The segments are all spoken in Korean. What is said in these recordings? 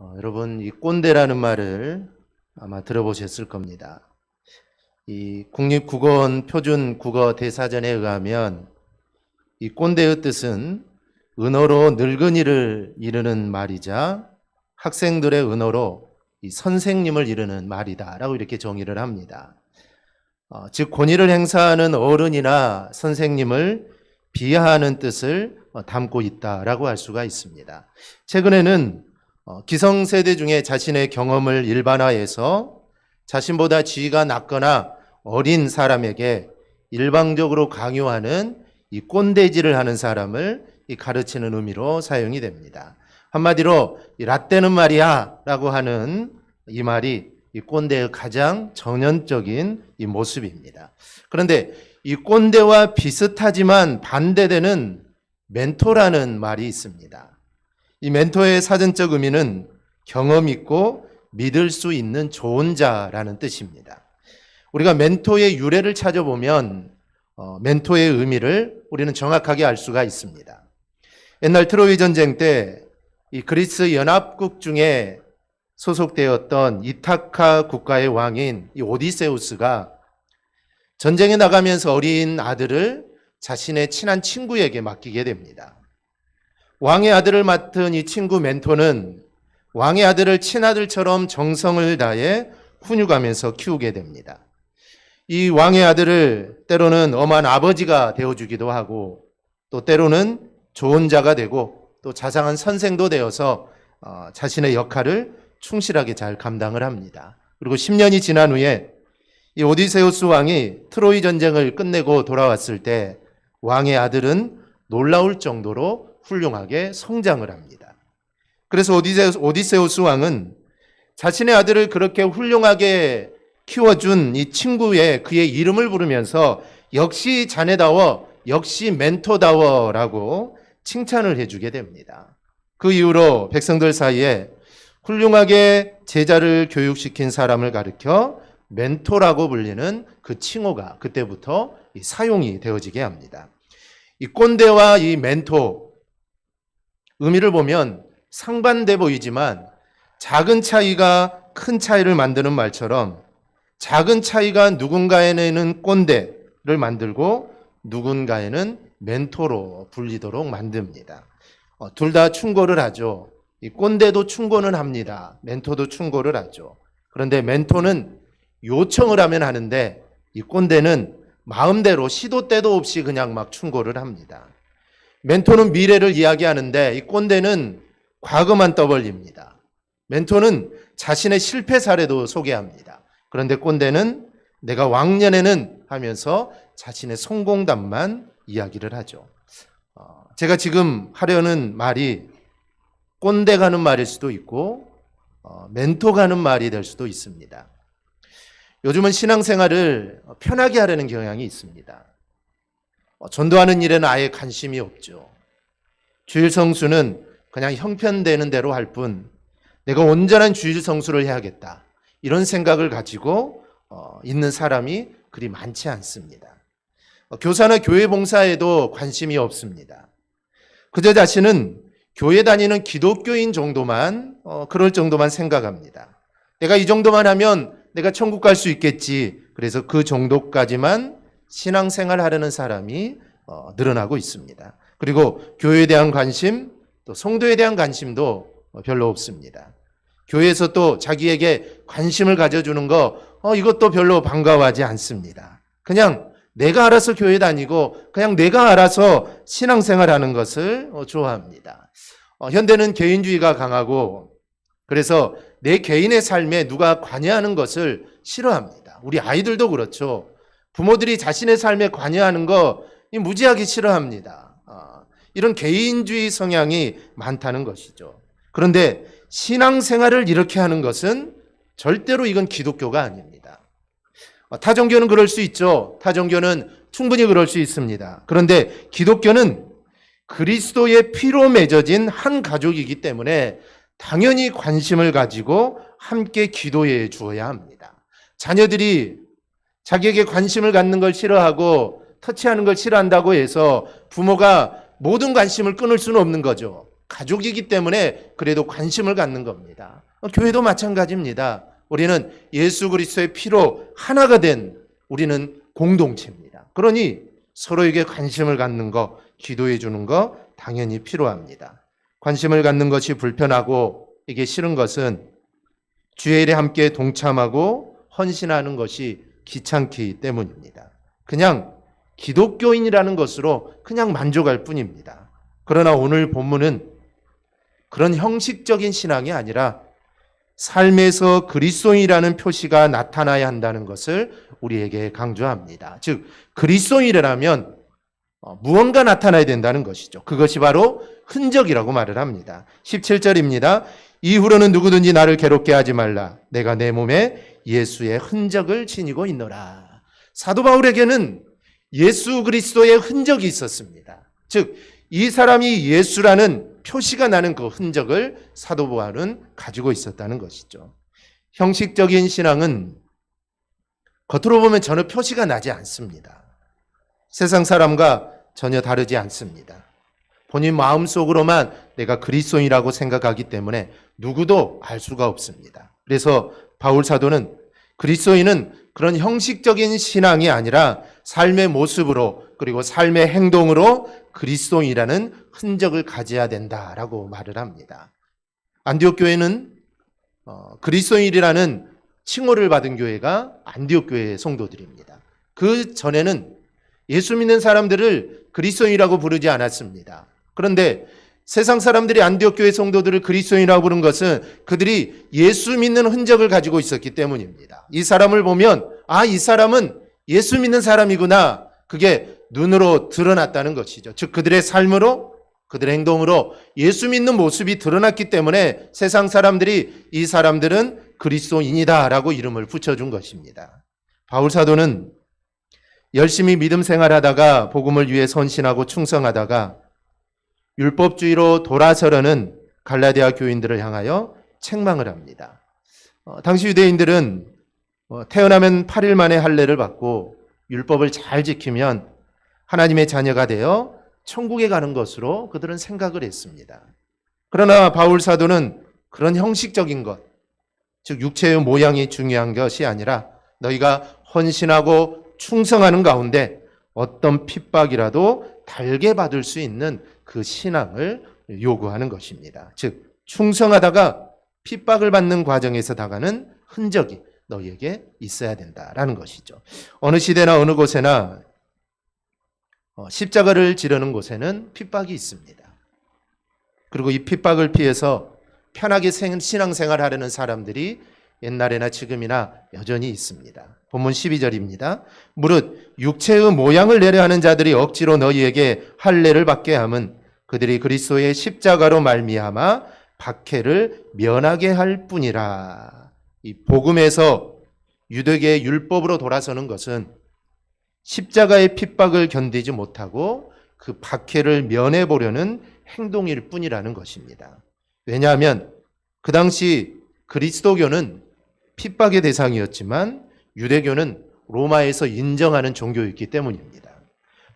여러분, 이 꼰대라는 말을 아마 들어보셨을 겁니다. 이 국립국어원 표준국어대사전에 의하면 이 꼰대의 뜻은 은어로 늙은이를 이르는 말이자 학생들의 은어로 이 선생님을 이르는 말이다라고 이렇게 정의를 합니다. 즉 권위를 행사하는 어른이나 선생님을 비하하는 뜻을 담고 있다라고 할 수가 있습니다. 최근에는 기성세대 중에 자신의 경험을 일반화해서 자신보다 지위가 낮거나 어린 사람에게 일방적으로 강요하는 이 꼰대질을 하는 사람을 가르치는 의미로 사용이 됩니다. 한마디로 라떼는 말이야 라고 하는 이 말이 이 꼰대의 가장 전형적인 이 모습입니다. 그런데 이 꼰대와 비슷하지만 반대되는 멘토라는 말이 있습니다. 이 멘토의 사전적 의미는 경험 있고 믿을 수 있는 좋은 자라는 뜻입니다. 우리가 멘토의 유래를 찾아보면 멘토의 의미를 우리는 정확하게 알 수가 있습니다. 옛날 트로이 전쟁 때 이 그리스 연합국 중에 소속되었던 이타카 국가의 왕인 이 오디세우스가 전쟁에 나가면서 어린 아들을 자신의 친한 친구에게 맡기게 됩니다. 왕의 아들을 맡은 이 친구 멘토는 왕의 아들을 친아들처럼 정성을 다해 훈육하면서 키우게 됩니다. 이 왕의 아들을 때로는 엄한 아버지가 되어주기도 하고 또 때로는 좋은 자가 되고 또 자상한 선생도 되어서 자신의 역할을 충실하게 잘 감당을 합니다. 그리고 10년이 지난 후에 이 오디세우스 왕이 트로이 전쟁을 끝내고 돌아왔을 때 왕의 아들은 놀라울 정도로 훌륭하게 성장을 합니다. 그래서 오디세우스 왕은 자신의 아들을 그렇게 훌륭하게 키워준 이 친구의 그의 이름을 부르면서 역시 자네다워, 역시 멘토다워라고 칭찬을 해주게 됩니다. 그 이후로 백성들 사이에 훌륭하게 제자를 교육시킨 사람을 가리켜 멘토라고 불리는 그 칭호가 그때부터 사용이 되어지게 합니다. 이 꼰대와 이 멘토 의미를 보면 상반돼 보이지만 작은 차이가 큰 차이를 만드는 말처럼 작은 차이가 누군가에는 꼰대를 만들고 누군가에는 멘토로 불리도록 만듭니다. 둘 다 충고를 하죠. 이 꼰대도 충고는 합니다. 멘토도 충고를 하죠. 그런데 멘토는 요청을 하면 하는데 이 꼰대는 마음대로 시도 때도 없이 그냥 막 충고를 합니다. 멘토는 미래를 이야기하는데 이 꼰대는 과거만 떠벌립니다. 멘토는 자신의 실패 사례도 소개합니다. 그런데 꼰대는 내가 왕년에는 하면서 자신의 성공담만 이야기를 하죠. 제가 지금 하려는 말이 꼰대 가는 말일 수도 있고 멘토 가는 말이 될 수도 있습니다. 요즘은 신앙생활을 편하게 하려는 경향이 있습니다. 전도하는 일에는 아예 관심이 없죠. 주일 성수는 그냥 형편되는 대로 할 뿐 내가 온전한 주일 성수를 해야겠다. 이런 생각을 가지고 있는 사람이 그리 많지 않습니다. 교사나 교회 봉사에도 관심이 없습니다. 그저 자신은 교회 다니는 기독교인 정도만 그럴 정도만 생각합니다. 내가 이 정도만 하면 내가 천국 갈 수 있겠지. 그래서 그 정도까지만 신앙생활 하려는 사람이 늘어나고 있습니다. 그리고 교회에 대한 관심, 또 성도에 대한 관심도 별로 없습니다. 교회에서 또 자기에게 관심을 가져주는 거 이것도 별로 반가워하지 않습니다. 그냥 내가 알아서 교회 다니고 그냥 내가 알아서 신앙생활하는 것을 좋아합니다. 현대는 개인주의가 강하고 그래서 내 개인의 삶에 누가 관여하는 것을 싫어합니다. 우리 아이들도 그렇죠. 부모들이 자신의 삶에 관여하는 거 무지하게 싫어합니다. 이런 개인주의 성향이 많다는 것이죠. 그런데 신앙생활을 이렇게 하는 것은 절대로 이건 기독교가 아닙니다. 타종교는 그럴 수 있죠. 타종교는 충분히 그럴 수 있습니다. 그런데 기독교는 그리스도의 피로 맺어진 한 가족이기 때문에 당연히 관심을 가지고 함께 기도해 주어야 합니다. 자녀들이 자기에게 관심을 갖는 걸 싫어하고 터치하는 걸 싫어한다고 해서 부모가 모든 관심을 끊을 수는 없는 거죠. 가족이기 때문에 그래도 관심을 갖는 겁니다. 교회도 마찬가지입니다. 우리는 예수 그리스도의 피로 하나가 된 우리는 공동체입니다. 그러니 서로에게 관심을 갖는 거, 기도해 주는 거 당연히 필요합니다. 관심을 갖는 것이 불편하고 이게 싫은 것은 주의 일에 함께 동참하고 헌신하는 것이 귀찮기 때문입니다. 그냥 기독교인이라는 것으로 그냥 만족할 뿐입니다. 그러나 오늘 본문은 그런 형식적인 신앙이 아니라 삶에서 그리스도인이라는 표시가 나타나야 한다는 것을 우리에게 강조합니다. 즉 그리스도인이라면 무언가 나타나야 된다는 것이죠. 그것이 바로 흔적이라고 말을 합니다. 17절입니다. 이후로는 누구든지 나를 괴롭게 하지 말라. 내가 내 몸에 예수의 흔적을 지니고 있노라. 사도 바울에게는 예수 그리스도의 흔적이 있었습니다. 즉 이 사람이 예수라는 표시가 나는 그 흔적을 사도 바울은 가지고 있었다는 것이죠. 형식적인 신앙은 겉으로 보면 전혀 표시가 나지 않습니다. 세상 사람과 전혀 다르지 않습니다. 본인 마음속으로만 내가 그리스도인이라고 생각하기 때문에 누구도 알 수가 없습니다. 그래서 바울 사도는 그리스도인은 그런 형식적인 신앙이 아니라 삶의 모습으로 그리고 삶의 행동으로 그리스도인이라는 흔적을 가져야 된다라고 말을 합니다. 안디옥 교회는 그리스도인이라는 칭호를 받은 교회가 안디옥 교회의 성도들입니다. 그 전에는 예수 믿는 사람들을 그리스도인이라고 부르지 않았습니다. 그런데 세상 사람들이 안디옥 교회 성도들을 그리스도인이라고 부른 것은 그들이 예수 믿는 흔적을 가지고 있었기 때문입니다. 이 사람을 보면 이 사람은 예수 믿는 사람이구나. 그게 눈으로 드러났다는 것이죠. 즉 그들의 삶으로 그들의 행동으로 예수 믿는 모습이 드러났기 때문에 세상 사람들이 이 사람들은 그리스도인이다라고 이름을 붙여준 것입니다. 바울 사도는 열심히 믿음 생활하다가 복음을 위해 헌신하고 충성하다가 율법주의로 돌아서려는 갈라디아 교인들을 향하여 책망을 합니다. 당시 유대인들은 태어나면 8일 만에 할례를 받고 율법을 잘 지키면 하나님의 자녀가 되어 천국에 가는 것으로 그들은 생각을 했습니다. 그러나 바울 사도는 그런 형식적인 것, 즉 육체의 모양이 중요한 것이 아니라 너희가 헌신하고 충성하는 가운데 어떤 핍박이라도 달게 받을 수 있는 그 신앙을 요구하는 것입니다. 즉 충성하다가 핍박을 받는 과정에서 다가는 흔적이 너희에게 있어야 된다라는 것이죠. 어느 시대나 어느 곳에나 십자가를 지르는 곳에는 핍박이 있습니다. 그리고 이 핍박을 피해서 편하게 신앙생활 하려는 사람들이 옛날에나 지금이나 여전히 있습니다. 본문 12절입니다. 무릇 육체의 모양을 내려 하는 자들이 억지로 너희에게 할례를 받게 함은 그들이 그리스도의 십자가로 말미암아 박해를 면하게 할 뿐이라. 이 복음에서 유대계의 율법으로 돌아서는 것은 십자가의 핍박을 견디지 못하고 그 박해를 면해 보려는 행동일 뿐이라는 것입니다. 왜냐하면 그 당시 그리스도교는 핍박의 대상이었지만 유대교는 로마에서 인정하는 종교였기 때문입니다.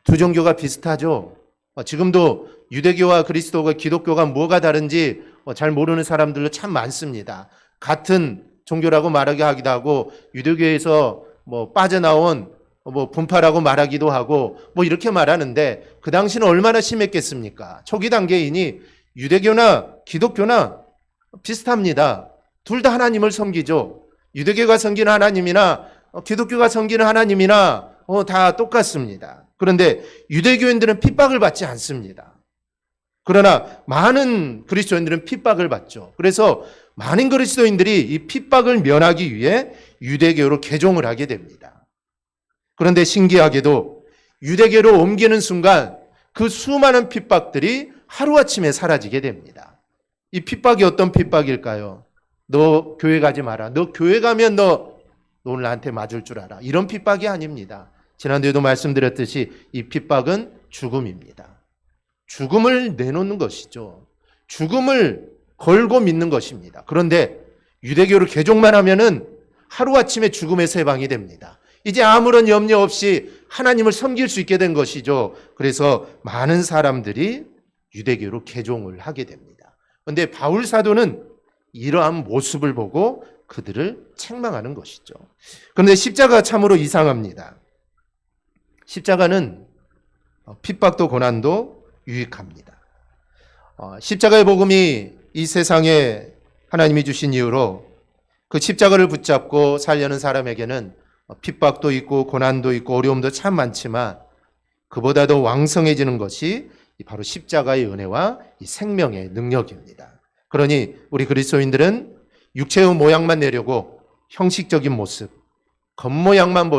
두 종교가 비슷하죠. 지금도 유대교와 그리스도가 기독교가 뭐가 다른지 잘 모르는 사람들도 참 많습니다. 같은 종교라고 말하기도 하고 유대교에서 빠져나온 분파라고 말하기도 하고 이렇게 말하는데 그 당시는 얼마나 심했겠습니까? 초기 단계이니 유대교나 기독교나 비슷합니다. 둘 다 하나님을 섬기죠. 유대교가 섬기는 하나님이나 기독교가 섬기는 하나님이나 다 똑같습니다. 그런데 유대교인들은 핍박을 받지 않습니다. 그러나 많은 그리스도인들은 핍박을 받죠. 그래서 많은 그리스도인들이 이 핍박을 면하기 위해 유대교로 개종을 하게 됩니다. 그런데 신기하게도 유대교로 옮기는 순간 그 수많은 핍박들이 하루아침에 사라지게 됩니다. 이 핍박이 어떤 핍박일까요? 너 교회 가지 마라. 너 교회 가면 너 오늘 나한테 맞을 줄 알아. 이런 핍박이 아닙니다. 지난주에도 말씀드렸듯이 이 핍박은 죽음입니다. 죽음을 내놓는 것이죠. 죽음을 걸고 믿는 것입니다. 그런데 유대교를 개종만 하면은 하루아침에 죽음에서 해방이 됩니다. 이제 아무런 염려 없이 하나님을 섬길 수 있게 된 것이죠. 그래서 많은 사람들이 유대교로 개종을 하게 됩니다. 그런데 바울 사도는 이러한 모습을 보고 그들을 책망하는 것이죠. 그런데 십자가 참으로 이상합니다. 십자가는 핍박도 고난도 유익합니다. 십자가의 복음이 이 세상에 하나님이 주신 이유로 그 십자가를 붙잡고 살려는 사람에게는 핍박도 있고 고난도 있고 어려움도 참 많지만 그보다도 왕성해지는 것이 바로 십자가의 은혜와 이 생명의 능력입니다. 그러니 우리 그리스도인들은 육체의 모양만 내려고 형식적인 모습, 겉모양만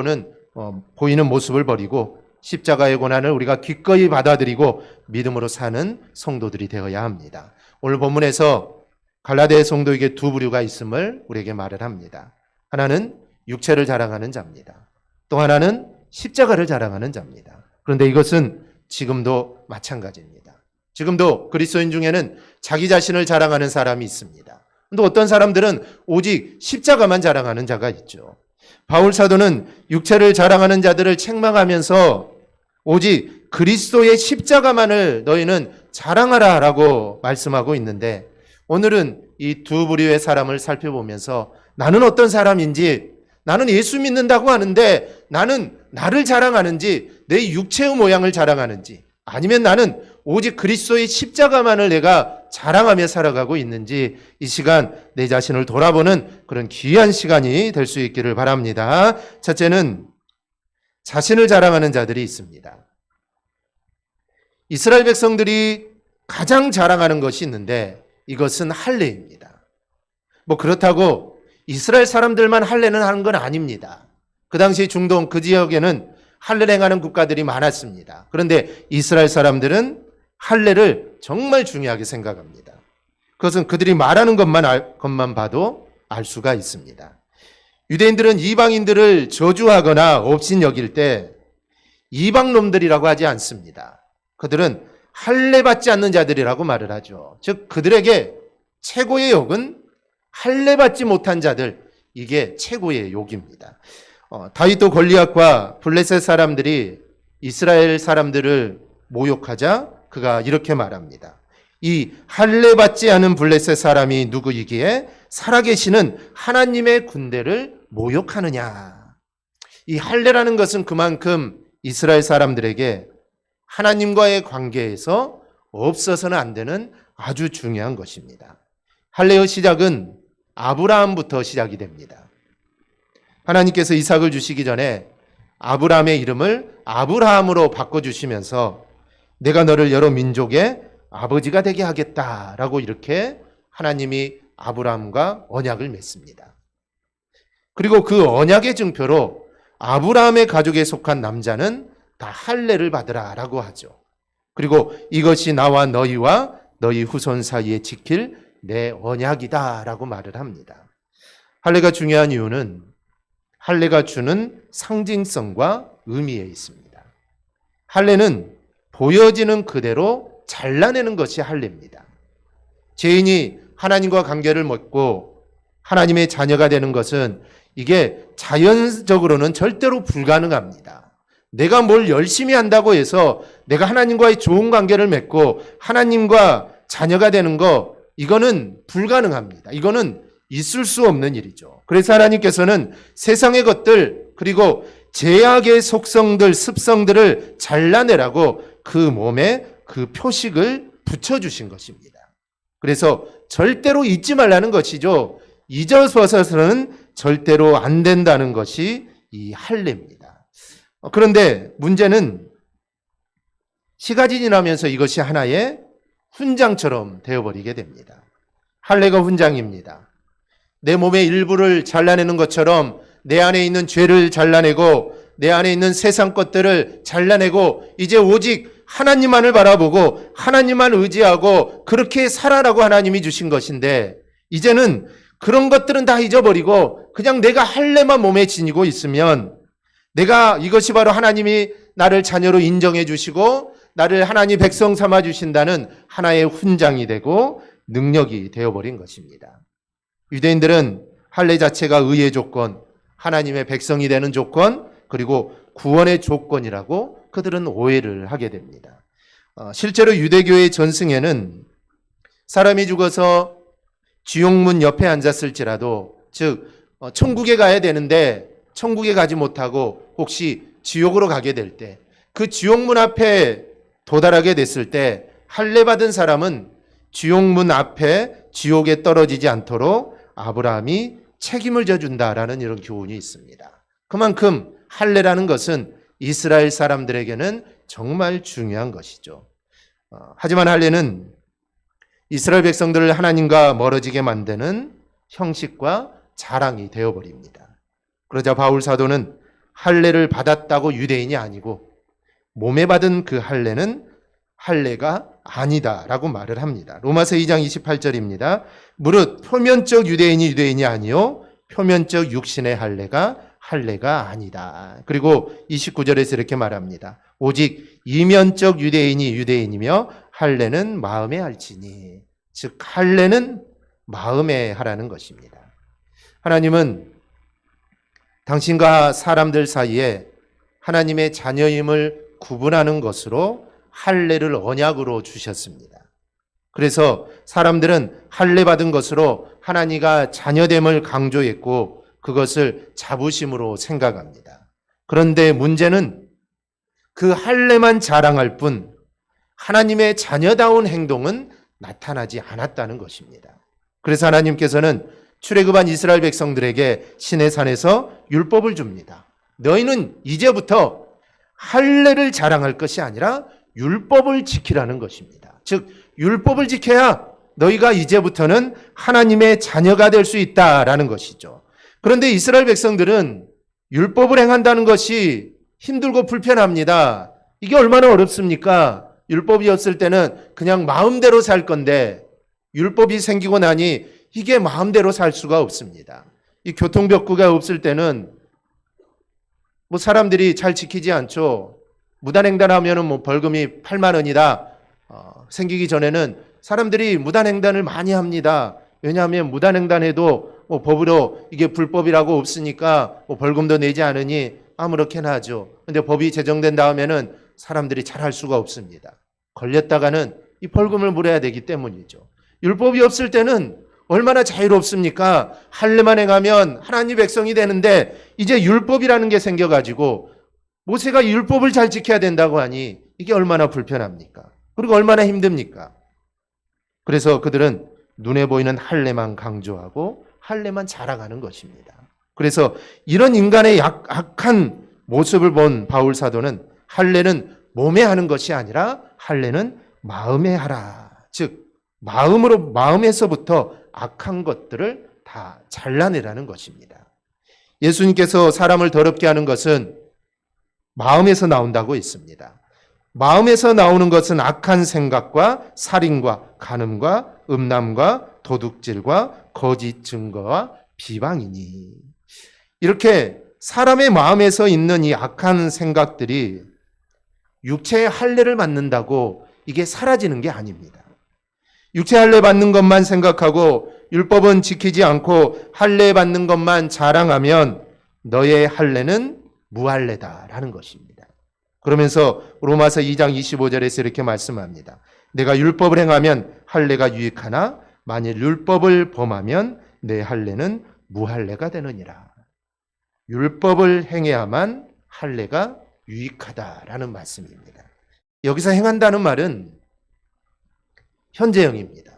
보이는 모습을 버리고 십자가의 고난을 우리가 기꺼이 받아들이고 믿음으로 사는 성도들이 되어야 합니다. 오늘 본문에서 갈라디아 성도에게 두 부류가 있음을 우리에게 말을 합니다. 하나는 육체를 자랑하는 자입니다. 또 하나는 십자가를 자랑하는 자입니다. 그런데 이것은 지금도 마찬가지입니다. 지금도 그리스도인 중에는 자기 자신을 자랑하는 사람이 있습니다. 그런데 어떤 사람들은 오직 십자가만 자랑하는 자가 있죠. 바울 사도는 육체를 자랑하는 자들을 책망하면서 오직 그리스도의 십자가만을 너희는 자랑하라 라고 말씀하고 있는데, 오늘은 이 두 부류의 사람을 살펴보면서 나는 어떤 사람인지, 나는 예수 믿는다고 하는데 나는 나를 자랑하는지, 내 육체의 모양을 자랑하는지, 아니면 나는 오직 그리스도의 십자가만을 내가 자랑하며 살아가고 있는지, 이 시간 내 자신을 돌아보는 그런 귀한 시간이 될 수 있기를 바랍니다. 첫째는 자신을 자랑하는 자들이 있습니다. 이스라엘 백성들이 가장 자랑하는 것이 있는데 이것은 할례입니다. 그렇다고 이스라엘 사람들만 할례는 하는 건 아닙니다. 그 당시 중동 그 지역에는 할례를 행하는 국가들이 많았습니다. 그런데 이스라엘 사람들은 할례를 정말 중요하게 생각합니다. 그것은 그들이 말하는 것만 봐도 알 수가 있습니다. 유대인들은 이방인들을 저주하거나 업신여길 때 이방놈들이라고 하지 않습니다. 그들은 할례 받지 않는 자들이라고 말을 하죠. 즉 그들에게 최고의 욕은 할례 받지 못한 자들, 이게 최고의 욕입니다. 다윗도 골리앗과 블레셋 사람들이 이스라엘 사람들을 모욕하자 그가 이렇게 말합니다. 이 할례 받지 않은 블레셋 사람이 누구이기에 살아계시는 하나님의 군대를 모욕하느냐. 이 할례라는 것은 그만큼 이스라엘 사람들에게 하나님과의 관계에서 없어서는 안 되는 아주 중요한 것입니다. 할례의 시작은 아브라함부터 시작이 됩니다. 하나님께서 이삭을 주시기 전에 아브라함의 이름을 아브라함으로 바꿔주시면서 내가 너를 여러 민족의 아버지가 되게 하겠다라고 이렇게 하나님이 아브라함과 언약을 맺습니다. 그리고 그 언약의 증표로 아브라함의 가족에 속한 남자는 다 할례를 받으라라고 하죠. 그리고 이것이 나와 너희와 너희 후손 사이에 지킬 내 언약이다라고 말을 합니다. 할례가 중요한 이유는 할례가 주는 상징성과 의미에 있습니다. 할례는 보여지는 그대로 잘라내는 것이 할례입니다. 죄인이 하나님과 관계를 맺고 하나님의 자녀가 되는 것은 이게 자연적으로는 절대로 불가능합니다. 내가 뭘 열심히 한다고 해서 내가 하나님과의 좋은 관계를 맺고 하나님과 자녀가 되는 거, 이거는 불가능합니다. 이거는 있을 수 없는 일이죠. 그래서 하나님께서는 세상의 것들, 그리고 죄악의 속성들, 습성들을 잘라내라고 그 몸에 그 표식을 붙여주신 것입니다. 그래서 절대로 잊지 말라는 것이죠. 잊어서는 절대로 안 된다는 것이 이 할례입니다. 그런데 문제는 시간이 지나면서 이것이 하나의 훈장처럼 되어버리게 됩니다. 할례가 훈장입니다. 내 몸의 일부를 잘라내는 것처럼 내 안에 있는 죄를 잘라내고 내 안에 있는 세상 것들을 잘라내고 이제 오직 하나님만을 바라보고 하나님만 의지하고 그렇게 살아라고 하나님이 주신 것인데, 이제는 그런 것들은 다 잊어버리고 그냥 내가 할례만 몸에 지니고 있으면, 내가 이것이 바로 하나님이 나를 자녀로 인정해 주시고 나를 하나님 백성 삼아 주신다는 하나의 훈장이 되고 능력이 되어버린 것입니다. 유대인들은 할례 자체가 의의 조건, 하나님의 백성이 되는 조건, 그리고 구원의 조건이라고 그들은 오해를 하게 됩니다. 실제로 유대교의 전승에는 사람이 죽어서 지옥문 옆에 앉았을지라도, 즉 천국에 가야 되는데 천국에 가지 못하고 혹시 지옥으로 가게 될 때, 그 지옥문 앞에 도달하게 됐을 때 할례 받은 사람은 지옥문 앞에 지옥에 떨어지지 않도록 아브라함이 책임을 져준다라는 이런 교훈이 있습니다. 그만큼 할례라는 것은 이스라엘 사람들에게는 정말 중요한 것이죠. 하지만 할례는 이스라엘 백성들을 하나님과 멀어지게 만드는 형식과 자랑이 되어버립니다. 그러자 바울 사도는 할례를 받았다고 유대인이 아니고 몸에 받은 그 할례는 할례가 아니다라고 말을 합니다. 로마서 2장 28절입니다. 무릇 표면적 유대인이 아니요 표면적 육신의 할례가 아니다. 그리고 29절에서 이렇게 말합니다. 오직 이면적 유대인이 유대인이며 할례는 마음에 할지니. 즉 할례는 마음에 하라는 것입니다. 하나님은 당신과 사람들 사이에 하나님의 자녀임을 구분하는 것으로 할례를 언약으로 주셨습니다. 그래서 사람들은 할례 받은 것으로 하나님과 자녀됨을 강조했고 그것을 자부심으로 생각합니다. 그런데 문제는 그 할례만 자랑할 뿐 하나님의 자녀다운 행동은 나타나지 않았다는 것입니다. 그래서 하나님께서는 출애굽한 이스라엘 백성들에게 시내산에서 율법을 줍니다. 너희는 이제부터 할례를 자랑할 것이 아니라 율법을 지키라는 것입니다. 즉 율법을 지켜야 너희가 이제부터는 하나님의 자녀가 될 수 있다라는 것이죠. 그런데 이스라엘 백성들은 율법을 행한다는 것이 힘들고 불편합니다. 이게 얼마나 어렵습니까? 율법이 없을 때는 그냥 마음대로 살 건데 율법이 생기고 나니 이게 마음대로 살 수가 없습니다. 이 교통벽구가 없을 때는 사람들이 잘 지키지 않죠. 무단횡단하면 벌금이 8만 원이다. 생기기 전에는 사람들이 무단횡단을 많이 합니다. 왜냐하면 무단횡단해도 법으로 이게 불법이라고 없으니까 벌금도 내지 않으니 아무렇게나 하죠. 그런데 법이 제정된 다음에는 사람들이 잘 할 수가 없습니다. 걸렸다가는 이 벌금을 물어야 되기 때문이죠. 율법이 없을 때는 얼마나 자유롭습니까? 할례만 행하면 하나님 백성이 되는데 이제 율법이라는 게 생겨가지고 모세가 율법을 잘 지켜야 된다고 하니 이게 얼마나 불편합니까? 그리고 얼마나 힘듭니까? 그래서 그들은 눈에 보이는 할례만 강조하고 할례만 자랑하는 것입니다. 그래서 이런 인간의 악한 모습을 본 바울 사도는 할례는 몸에 하는 것이 아니라 할례는 마음에 하라. 즉 마음에서부터 악한 것들을 다 잘라내라는 것입니다. 예수님께서 사람을 더럽게 하는 것은 마음에서 나온다고 했습니다. 마음에서 나오는 것은 악한 생각과 살인과 간음과 음란과 도둑질과 거짓 증거와 비방이니. 이렇게 사람의 마음에서 있는 이 악한 생각들이 육체의 할례를 받는다고 이게 사라지는 게 아닙니다. 육체 할례 받는 것만 생각하고 율법은 지키지 않고 할례 받는 것만 자랑하면 너의 할례는 무할례다라는 것입니다. 그러면서 로마서 2장 25절에서 이렇게 말씀합니다. 내가 율법을 행하면 할례가 유익하나 만일 율법을 범하면 내 할례는 무할례가 되느니라. 율법을 행해야만 할례가 유익하다라는 말씀입니다. 여기서 행한다는 말은 현재형입니다.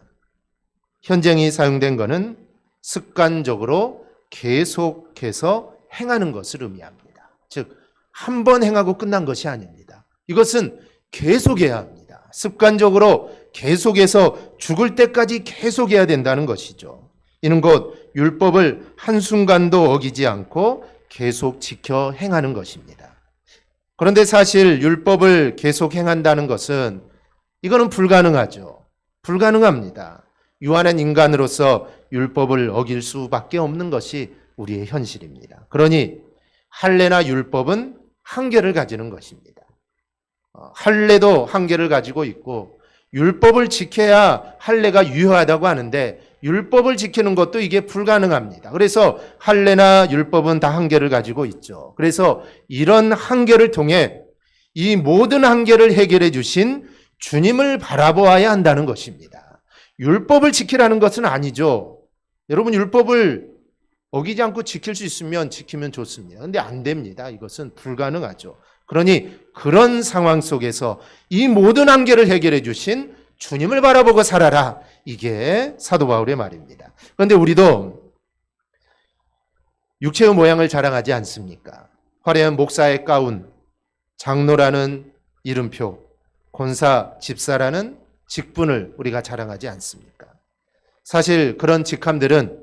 현재형이 사용된 것은 습관적으로 계속해서 행하는 것을 의미합니다. 즉, 한 번 행하고 끝난 것이 아닙니다. 이것은 계속해야 합니다. 습관적으로 계속해서 죽을 때까지 계속해야 된다는 것이죠. 이는 곧 율법을 한순간도 어기지 않고 계속 지켜 행하는 것입니다. 그런데 사실 율법을 계속 행한다는 것은 이거는 불가능하죠. 불가능합니다. 유한한 인간으로서 율법을 어길 수밖에 없는 것이 우리의 현실입니다. 그러니 할례나 율법은 한계를 가지는 것입니다. 할례도 한계를 가지고 있고 율법을 지켜야 할례가 유효하다고 하는데 율법을 지키는 것도 이게 불가능합니다. 그래서 할례나 율법은 다 한계를 가지고 있죠. 그래서 이런 한계를 통해 이 모든 한계를 해결해 주신 주님을 바라보아야 한다는 것입니다. 율법을 지키라는 것은 아니죠. 여러분, 율법을 어기지 않고 지킬 수 있으면 지키면 좋습니다. 그런데 안 됩니다. 이것은 불가능하죠. 그러니 그런 상황 속에서 이 모든 한계를 해결해 주신 주님을 바라보고 살아라. 이게 사도 바울의 말입니다. 그런데 우리도 육체의 모양을 자랑하지 않습니까? 화려한 목사의 가운, 장로라는 이름표, 권사, 집사라는 직분을 우리가 자랑하지 않습니까? 사실 그런 직함들은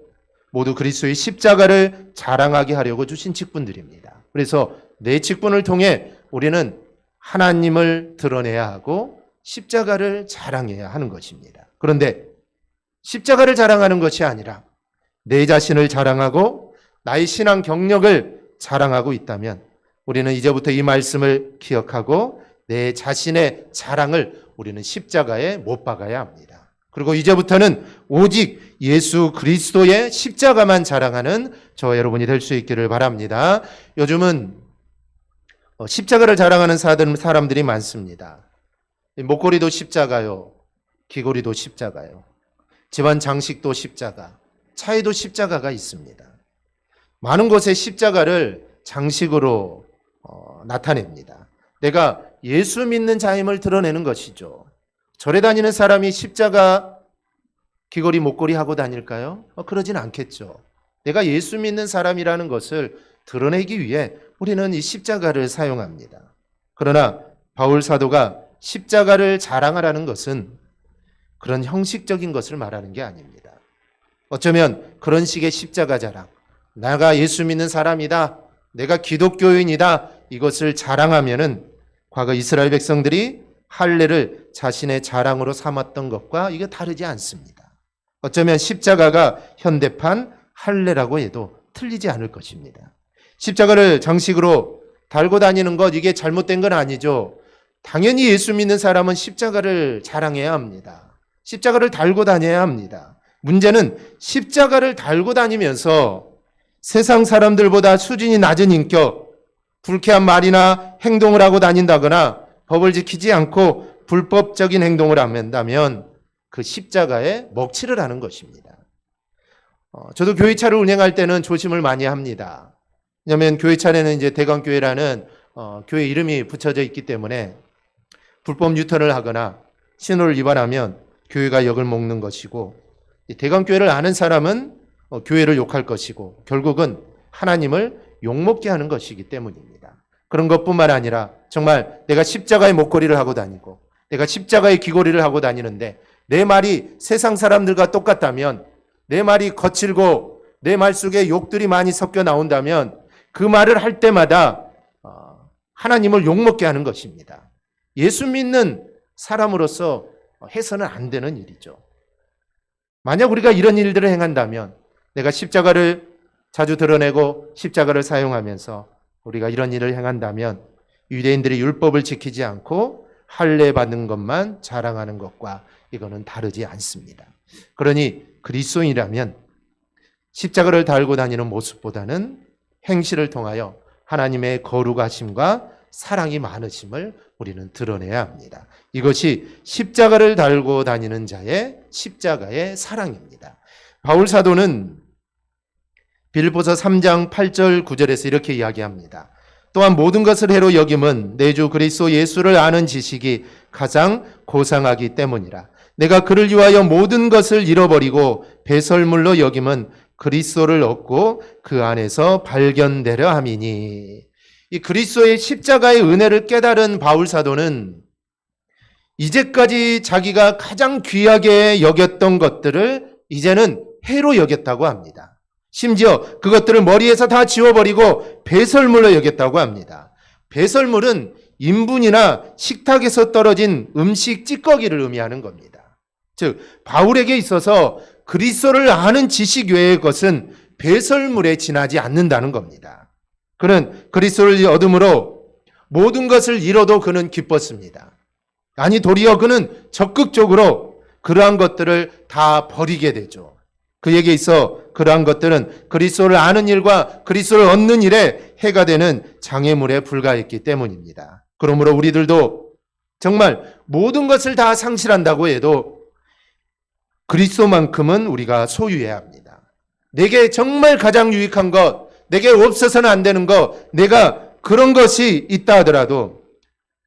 모두 그리스도의 십자가를 자랑하게 하려고 주신 직분들입니다. 그래서 내 직분을 통해 우리는 하나님을 드러내야 하고 십자가를 자랑해야 하는 것입니다. 그런데 십자가를 자랑하는 것이 아니라 내 자신을 자랑하고 나의 신앙 경력을 자랑하고 있다면 우리는 이제부터 이 말씀을 기억하고 내 자신의 자랑을 우리는 십자가에 못 박아야 합니다. 그리고 이제부터는 오직 예수 그리스도의 십자가만 자랑하는 저와 여러분이 될 수 있기를 바랍니다. 요즘은 십자가를 자랑하는 사람들이 많습니다. 목걸이도 십자가요, 귀걸이도 십자가요, 집안 장식도 십자가, 차에도 십자가가 있습니다. 많은 곳에 십자가를 장식으로 나타냅니다. 내가 예수 믿는 자임을 드러내는 것이죠. 절에 다니는 사람이 십자가 귀걸이 목걸이 하고 다닐까요? 그러진 않겠죠. 내가 예수 믿는 사람이라는 것을 드러내기 위해 우리는 이 십자가를 사용합니다. 그러나 바울 사도가 십자가를 자랑하라는 것은 그런 형식적인 것을 말하는 게 아닙니다. 어쩌면 그런 식의 십자가 자랑, 내가 예수 믿는 사람이다, 내가 기독교인이다, 이것을 자랑하면은 과거 이스라엘 백성들이 할례를 자신의 자랑으로 삼았던 것과 이게 다르지 않습니다. 어쩌면 십자가가 현대판 할례라고 해도 틀리지 않을 것입니다. 십자가를 장식으로 달고 다니는 것, 이게 잘못된 건 아니죠. 당연히 예수 믿는 사람은 십자가를 자랑해야 합니다. 십자가를 달고 다녀야 합니다. 문제는 십자가를 달고 다니면서 세상 사람들보다 수준이 낮은 인격, 불쾌한 말이나 행동을 하고 다닌다거나 법을 지키지 않고 불법적인 행동을 한다면 그 십자가에 먹칠을 하는 것입니다. 저도 교회차를 운행할 때는 조심을 많이 합니다. 왜냐하면 교회차에는 이제 대강교회라는 교회 이름이 붙여져 있기 때문에 불법 유턴을 하거나 신호를 위반하면 교회가 역을 먹는 것이고, 대강교회를 아는 사람은 교회를 욕할 것이고 결국은 하나님을 욕먹게 하는 것이기 때문입니다. 그런 것뿐만 아니라 정말 내가 십자가의 목걸이를 하고 다니고 내가 십자가의 귀걸이를 하고 다니는데 내 말이 세상 사람들과 똑같다면, 내 말이 거칠고 내 말 속에 욕들이 많이 섞여 나온다면 그 말을 할 때마다 하나님을 욕먹게 하는 것입니다. 예수 믿는 사람으로서 해서는 안 되는 일이죠. 만약 우리가 이런 일들을 행한다면, 내가 십자가를 자주 드러내고 십자가를 사용하면서 우리가 이런 일을 행한다면 유대인들이 율법을 지키지 않고 할례 받는 것만 자랑하는 것과 이거는 다르지 않습니다. 그러니 그리스도인이라면 십자가를 달고 다니는 모습보다는 행실을 통하여 하나님의 거룩하심과 사랑이 많으심을 우리는 드러내야 합니다. 이것이 십자가를 달고 다니는 자의 십자가의 사랑입니다. 바울 사도는 빌립보서 3장 8절 9절에서 이렇게 이야기합니다. 또한 모든 것을 해로 여김은 내 주 그리스도 예수를 아는 지식이 가장 고상하기 때문이라. 내가 그를 위하여 모든 것을 잃어버리고 배설물로 여김은 그리스도를 얻고 그 안에서 발견되려 함이니. 이 그리스도의 십자가의 은혜를 깨달은 바울 사도는 이제까지 자기가 가장 귀하게 여겼던 것들을 이제는 해로 여겼다고 합니다. 심지어 그것들을 머리에서 다 지워버리고 배설물로 여겼다고 합니다. 배설물은 인분이나 식탁에서 떨어진 음식 찌꺼기를 의미하는 겁니다. 즉 바울에게 있어서 그리스도를 아는 지식 외의 것은 배설물에 지나지 않는다는 겁니다. 그는 그리스도를 얻음으로 모든 것을 잃어도 그는 기뻤습니다. 아니 도리어 그는 적극적으로 그러한 것들을 다 버리게 되죠. 그에게 있어 그러한 것들은 그리스도를 아는 일과 그리스도를 얻는 일에 해가 되는 장애물에 불과했기 때문입니다. 그러므로 우리들도 정말 모든 것을 다 상실한다고 해도 그리스도만큼은 우리가 소유해야 합니다. 내게 정말 가장 유익한 것, 내게 없어서는 안 되는 것, 내가 그런 것이 있다 하더라도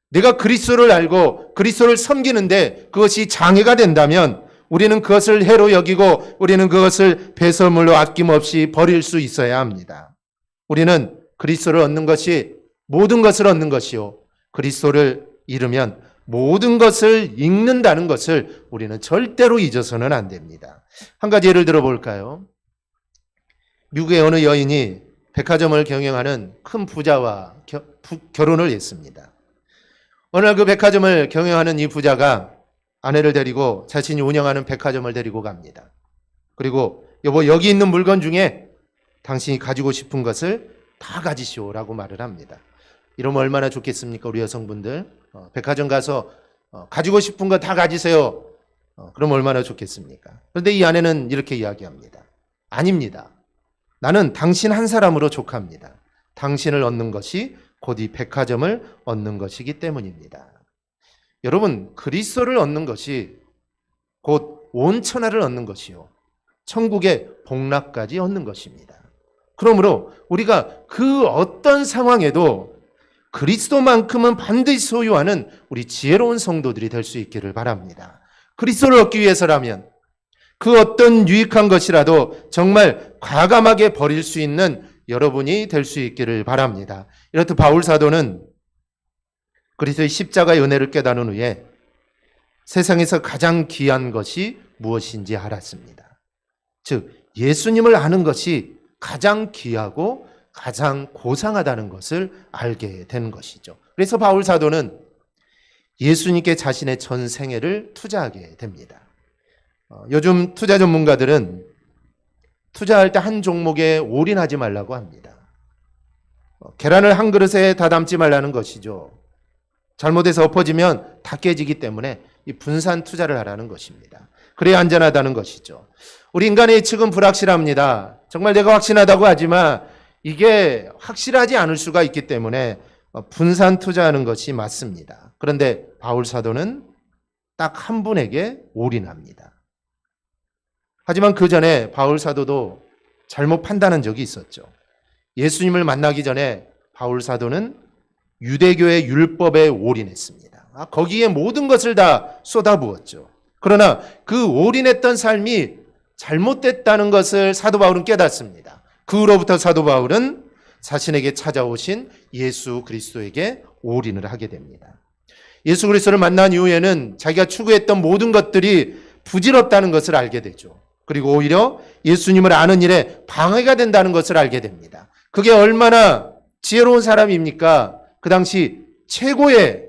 내가 그리스도를 알고 그리스도를 섬기는데 그것이 장애가 된다면 우리는 그것을 해로 여기고 우리는 그것을 배설물로 아낌없이 버릴 수 있어야 합니다. 우리는 그리스도를 얻는 것이 모든 것을 얻는 것이요. 그리스도를 잃으면 모든 것을 잃는다는 것을 우리는 절대로 잊어서는 안 됩니다. 한 가지 예를 들어볼까요? 미국의 어느 여인이 백화점을 경영하는 큰 부자와 결혼을 했습니다. 어느 날 그 백화점을 경영하는 이 부자가 아내를 데리고 자신이 운영하는 백화점을 데리고 갑니다. 그리고 여보, 여기 있는 물건 중에 당신이 가지고 싶은 것을 다 가지시오라고 말을 합니다. 이러면 얼마나 좋겠습니까? 우리 여성분들 백화점 가서 가지고 싶은 거 다 가지세요. 그럼 얼마나 좋겠습니까? 그런데 이 아내는 이렇게 이야기합니다. 아닙니다. 나는 당신 한 사람으로 족합니다. 당신을 얻는 것이 곧 이 백화점을 얻는 것이기 때문입니다. 여러분, 그리스도를 얻는 것이 곧 온 천하를 얻는 것이요, 천국의 복락까지 얻는 것입니다. 그러므로 우리가 그 어떤 상황에도 그리스도만큼은 반드시 소유하는 우리 지혜로운 성도들이 될 수 있기를 바랍니다. 그리스도를 얻기 위해서라면 그 어떤 유익한 것이라도 정말 과감하게 버릴 수 있는 여러분이 될 수 있기를 바랍니다. 이렇듯 바울 사도는 그리스도의 십자가의 은혜를 깨달은 후에 세상에서 가장 귀한 것이 무엇인지 알았습니다. 즉 예수님을 아는 것이 가장 귀하고 가장 고상하다는 것을 알게 된 것이죠. 그래서 바울 사도는 예수님께 자신의 전 생애를 투자하게 됩니다. 요즘 투자 전문가들은 투자할 때 한 종목에 올인하지 말라고 합니다. 계란을 한 그릇에 다 담지 말라는 것이죠. 잘못해서 엎어지면 다 깨지기 때문에 이 분산 투자를 하라는 것입니다. 그래야 안전하다는 것이죠. 우리 인간의 예측은 불확실합니다. 정말 내가 확신하다고 하지만 이게 확실하지 않을 수가 있기 때문에 분산 투자하는 것이 맞습니다. 그런데 바울 사도는 딱 한 분에게 올인합니다. 하지만 그 전에 바울 사도도 잘못 판단한 적이 있었죠. 예수님을 만나기 전에 바울 사도는 유대교의 율법에 올인했습니다. 거기에 모든 것을 다 쏟아부었죠. 그러나 그 올인했던 삶이 잘못됐다는 것을 사도 바울은 깨닫습니다. 그 후로부터 사도 바울은 자신에게 찾아오신 예수 그리스도에게 올인을 하게 됩니다. 예수 그리스도를 만난 이후에는 자기가 추구했던 모든 것들이 부질없다는 것을 알게 되죠. 그리고 오히려 예수님을 아는 일에 방해가 된다는 것을 알게 됩니다. 그게 얼마나 지혜로운 사람입니까? 그 당시 최고의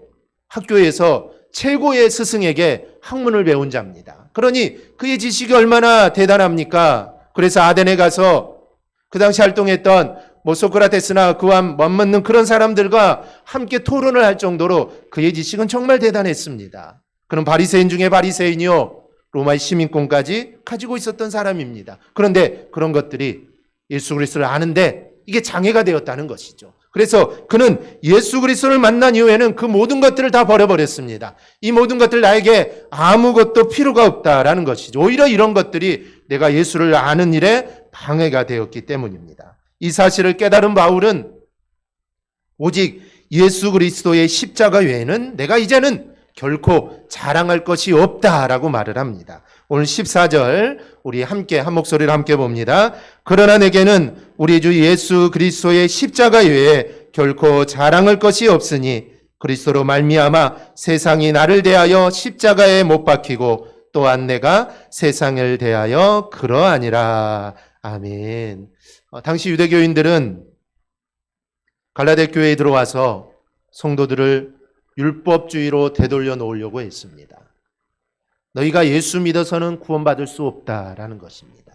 학교에서 최고의 스승에게 학문을 배운 자입니다. 그러니 그의 지식이 얼마나 대단합니까? 그래서 아덴에 가서 그 당시 활동했던 소크라테스나 그와 맞먹는 그런 사람들과 함께 토론을 할 정도로 그의 지식은 정말 대단했습니다. 그는 바리새인 중에 바리새인이요, 로마의 시민권까지 가지고 있었던 사람입니다. 그런데 그런 것들이 예수 그리스도를 아는데 이게 장애가 되었다는 것이죠. 그래서 그는 예수 그리스도를 만난 이후에는 그 모든 것들을 다 버려버렸습니다. 이 모든 것들 나에게 아무것도 필요가 없다라는 것이죠. 오히려 이런 것들이 내가 예수를 아는 일에 방해가 되었기 때문입니다. 이 사실을 깨달은 바울은 오직 예수 그리스도의 십자가 외에는 내가 이제는 결코 자랑할 것이 없다라고 말을 합니다. 오늘 14절 우리 함께 한 목소리로 함께 봅니다. 그러나 내게는 우리 주 예수 그리스도의 십자가 외에 결코 자랑할 것이 없으니 그리스도로 말미암아 세상이 나를 대하여 십자가에 못 박히고 또한 내가 세상을 대하여 그러하니라. 아멘. 당시 유대교인들은 갈라데 교회에 들어와서 성도들을 율법주의로 되돌려 놓으려고 했습니다. 너희가 예수 믿어서는 구원받을 수 없다라는 것입니다.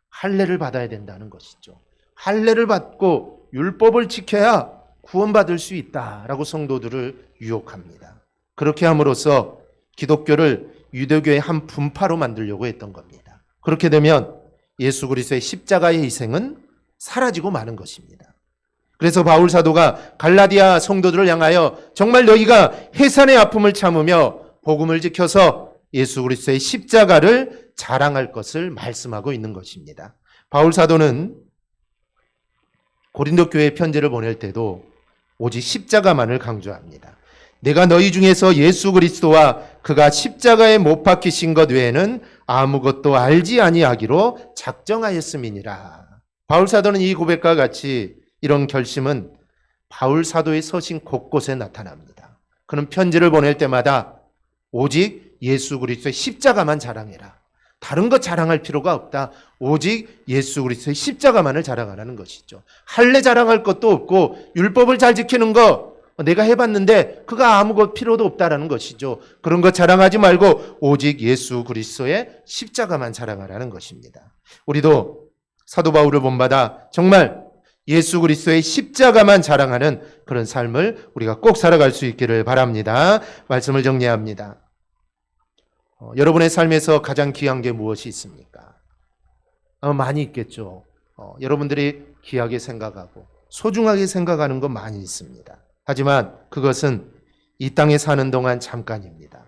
할례를 받아야 된다는 것이죠. 할례를 받고 율법을 지켜야 구원받을 수 있다라고 성도들을 유혹합니다. 그렇게 함으로써 기독교를 유대교의 한 분파로 만들려고 했던 겁니다. 그렇게 되면 예수 그리스도의 십자가의 희생은 사라지고 마는 것입니다. 그래서 바울 사도가 갈라디아 성도들을 향하여 정말 너희가 해산의 아픔을 참으며 복음을 지켜서 예수 그리스도의 십자가를 자랑할 것을 말씀하고 있는 것입니다. 바울 사도는 고린도 교회에 편지를 보낼 때도 오직 십자가만을 강조합니다. 내가 너희 중에서 예수 그리스도와 그가 십자가에 못 박히신 것 외에는 아무것도 알지 아니하기로 작정하였음이니라. 바울 사도는 이 고백과 같이 이런 결심은 바울 사도의 서신 곳곳에 나타납니다. 그는 편지를 보낼 때마다 오직 예수 그리스도의 십자가만 자랑해라. 다른 것 자랑할 필요가 없다. 오직 예수 그리스도의 십자가만을 자랑하라는 것이죠. 할례 자랑할 것도 없고 율법을 잘 지키는 거 내가 해봤는데 그거 아무것 필요도 없다라는 것이죠. 그런 것 자랑하지 말고 오직 예수 그리스도의 십자가만 자랑하라는 것입니다. 우리도 사도 바울을 본받아 정말 예수 그리스도의 십자가만 자랑하는 그런 삶을 우리가 꼭 살아갈 수 있기를 바랍니다. 말씀을 정리합니다. 여러분의 삶에서 가장 귀한 게 무엇이 있습니까? 많이 있겠죠. 여러분들이 귀하게 생각하고 소중하게 생각하는 건 많이 있습니다. 하지만 그것은 이 땅에 사는 동안 잠깐입니다.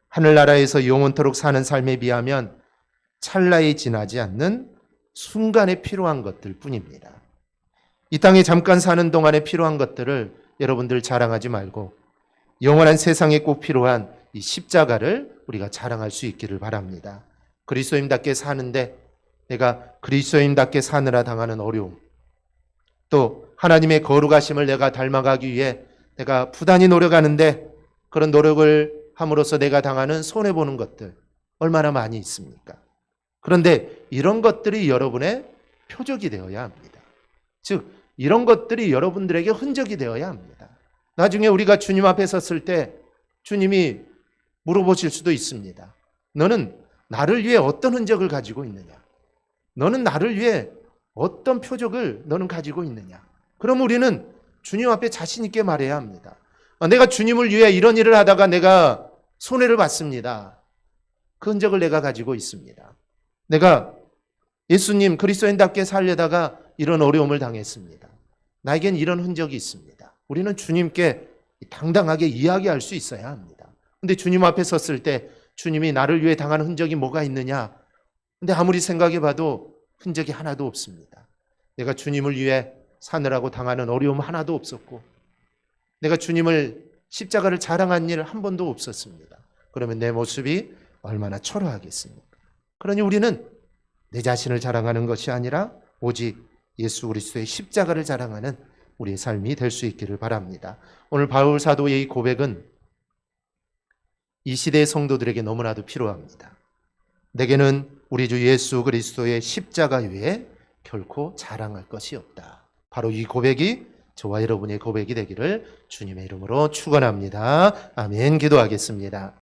하늘나라에서 영원토록 사는 삶에 비하면 찰나에 지나지 않는 순간에 필요한 것들 뿐입니다. 이 땅에 잠깐 사는 동안에 필요한 것들을 여러분들 자랑하지 말고 영원한 세상에 꼭 필요한 이 십자가를 우리가 자랑할 수 있기를 바랍니다. 그리스도인답게 사는데 내가 그리스도인답게 사느라 당하는 어려움, 또 하나님의 거룩하심을 내가 닮아가기 위해 내가 부단히 노력하는데 그런 노력을 함으로써 내가 당하는 손해보는 것들 얼마나 많이 있습니까? 그런데 이런 것들이 여러분의 표적이 되어야 합니다. 즉 이런 것들이 여러분들에게 흔적이 되어야 합니다. 나중에 우리가 주님 앞에 섰을 때 주님이 물어보실 수도 있습니다. 너는 나를 위해 어떤 흔적을 가지고 있느냐? 너는 나를 위해 어떤 표적을 너는 가지고 있느냐? 그럼 우리는 주님 앞에 자신 있게 말해야 합니다. 내가 주님을 위해 이런 일을 하다가 내가 손해를 봤습니다. 그 흔적을 내가 가지고 있습니다. 내가 예수님 그리스도인답게 살려다가 이런 어려움을 당했습니다. 나에겐 이런 흔적이 있습니다. 우리는 주님께 당당하게 이야기할 수 있어야 합니다. 근데 주님 앞에 섰을 때 주님이 나를 위해 당한 흔적이 뭐가 있느냐? 근데 아무리 생각해 봐도 흔적이 하나도 없습니다. 내가 주님을 위해 사느라고 당하는 어려움 하나도 없었고 내가 주님을 십자가를 자랑한 일 한 번도 없었습니다. 그러면 내 모습이 얼마나 초라하겠습니까? 그러니 우리는 내 자신을 자랑하는 것이 아니라 오직 예수 그리스도의 십자가를 자랑하는 우리의 삶이 될 수 있기를 바랍니다. 오늘 바울 사도의 이 고백은 이 시대의 성도들에게 너무나도 필요합니다. 내게는 우리 주 예수 그리스도의 십자가 외에 결코 자랑할 것이 없다. 바로 이 고백이 저와 여러분의 고백이 되기를 주님의 이름으로 축원합니다. 아멘. 기도하겠습니다.